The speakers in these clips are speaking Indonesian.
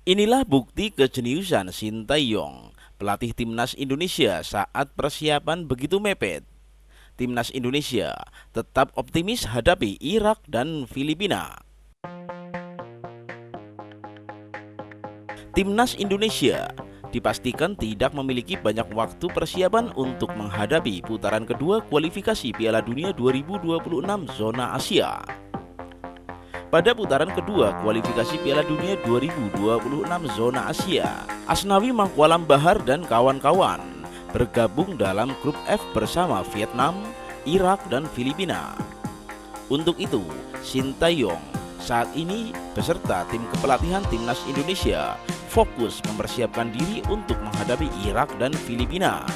Inilah bukti kejeniusan Sintayong, pelatih timnas Indonesia saat persiapan begitu mepet. Timnas Indonesia tetap optimis hadapi Irak dan Filipina. Timnas Indonesia dipastikan tidak memiliki banyak waktu persiapan untuk menghadapi putaran kedua kualifikasi Piala Dunia 2026 zona Asia. Pada putaran kedua kualifikasi Piala Dunia 2026 zona Asia, Asnawi Mangkualam Bahar dan kawan-kawan bergabung dalam grup F bersama Vietnam, Irak, dan Filipina. Untuk itu, Sintayong saat ini beserta tim kepelatihan timnas Indonesia fokus mempersiapkan diri untuk menghadapi Irak dan Filipina.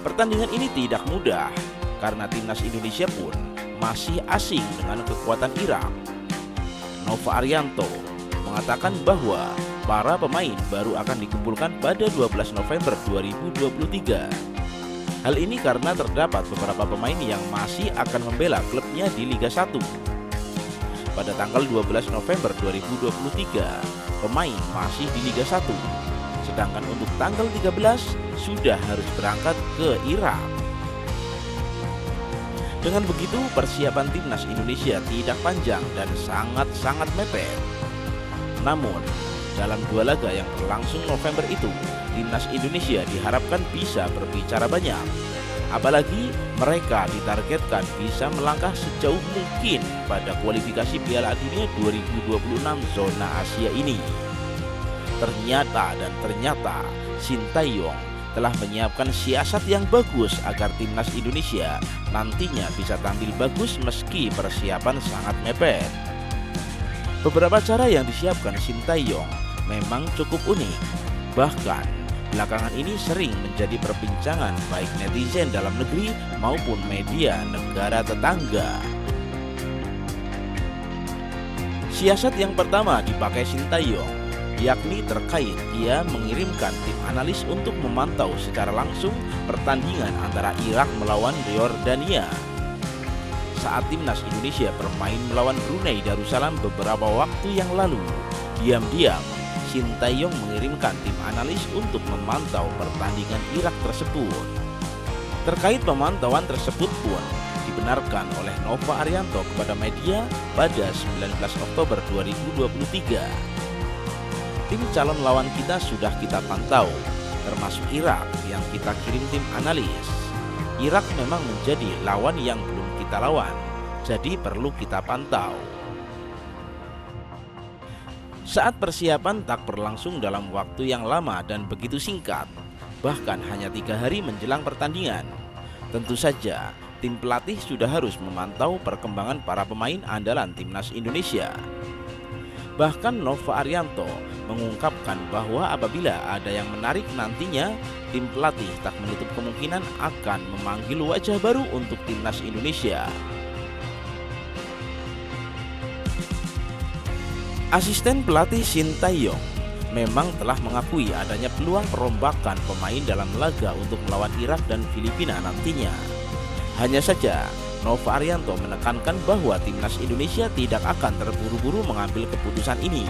Pertandingan ini tidak mudah karena timnas Indonesia pun masih asing dengan kekuatan Irak. Nova Arianto mengatakan bahwa para pemain baru akan dikumpulkan pada 12 November 2023. Hal ini karena terdapat beberapa pemain yang masih akan membela klubnya di Liga 1. Pada tanggal 12 November 2023, pemain masih di Liga 1. Sedangkan untuk tanggal 13 sudah harus berangkat ke Irak. Dengan begitu, persiapan timnas Indonesia tidak panjang dan sangat-sangat mepet. Namun, dalam dua laga yang berlangsung November itu, timnas Indonesia diharapkan bisa berbicara banyak. Apalagi mereka ditargetkan bisa melangkah sejauh mungkin pada kualifikasi Piala Dunia 2026 zona Asia ini. Ternyata Sintayong telah menyiapkan siasat yang bagus agar timnas Indonesia nantinya bisa tampil bagus meski persiapan sangat mepet. Beberapa cara yang disiapkan Sintayong memang cukup unik. Bahkan belakangan ini sering menjadi perbincangan baik netizen dalam negeri maupun media negara tetangga. Siasat yang pertama dipakai Sintayong yakni terkait ia mengirimkan tim analis untuk memantau secara langsung pertandingan antara Irak melawan Yordania. Saat timnas Indonesia bermain melawan Brunei Darussalam beberapa waktu yang lalu, diam-diam Sintayong mengirimkan tim analis untuk memantau pertandingan Irak tersebut. Terkait pemantauan tersebut pun dibenarkan oleh Nova Arianto kepada media pada 19 Oktober 2023. Tim calon lawan kita sudah kita pantau, termasuk Irak yang kita kirim tim analis. Irak memang menjadi lawan yang belum kita lawan, jadi perlu kita pantau. Saat persiapan tak berlangsung dalam waktu yang lama dan begitu singkat, bahkan hanya 3 hari menjelang pertandingan. Tentu saja, tim pelatih sudah harus memantau perkembangan para pemain andalan timnas Indonesia. Bahkan Nova Arianto mengungkapkan bahwa apabila ada yang menarik nantinya, tim pelatih tak menutup kemungkinan akan memanggil wajah baru untuk timnas Indonesia. Asisten pelatih Sintayong memang telah mengakui adanya peluang perombakan pemain dalam laga untuk melawan Irak dan Filipina nantinya. Hanya saja, Nova Arianto menekankan bahwa timnas Indonesia tidak akan terburu-buru mengambil keputusan ini,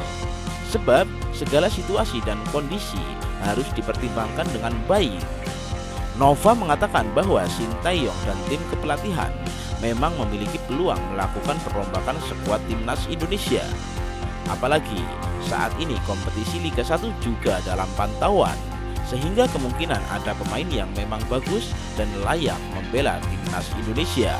sebab segala situasi dan kondisi harus dipertimbangkan dengan baik. Nova mengatakan bahwa Sintayong dan tim kepelatihan memang memiliki peluang melakukan perombakan skuad timnas Indonesia. Apalagi saat ini kompetisi Liga 1 juga dalam pantauan, sehingga kemungkinan ada pemain yang memang bagus dan layak membela timnas Indonesia.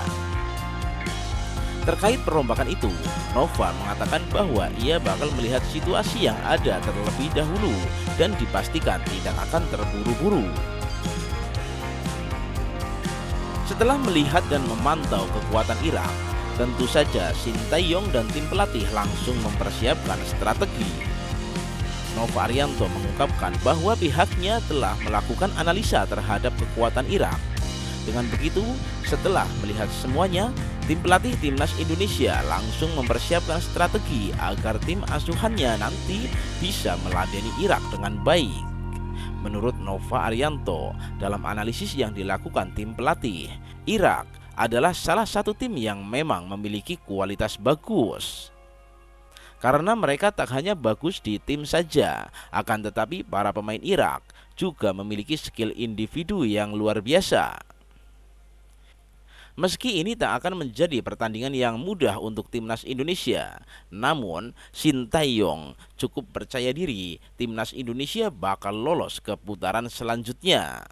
Terkait perombakan itu, Nova mengatakan bahwa ia bakal melihat situasi yang ada terlebih dahulu dan dipastikan tidak akan terburu-buru. Setelah melihat dan memantau kekuatan Irak, tentu saja Sintayong dan tim pelatih langsung mempersiapkan strategi. Nova Arianto mengungkapkan bahwa pihaknya telah melakukan analisa terhadap kekuatan Irak. Dengan begitu, setelah melihat semuanya, tim pelatih timnas Indonesia langsung mempersiapkan strategi agar tim asuhannya nanti bisa meladeni Irak dengan baik. Menurut Nova Arianto, dalam analisis yang dilakukan tim pelatih, Irak adalah salah satu tim yang memang memiliki kualitas bagus. Karena mereka tak hanya bagus di tim saja, akan tetapi para pemain Irak juga memiliki skill individu yang luar biasa. Meski ini tak akan menjadi pertandingan yang mudah untuk timnas Indonesia, namun Sintayong cukup percaya diri timnas Indonesia bakal lolos ke putaran selanjutnya.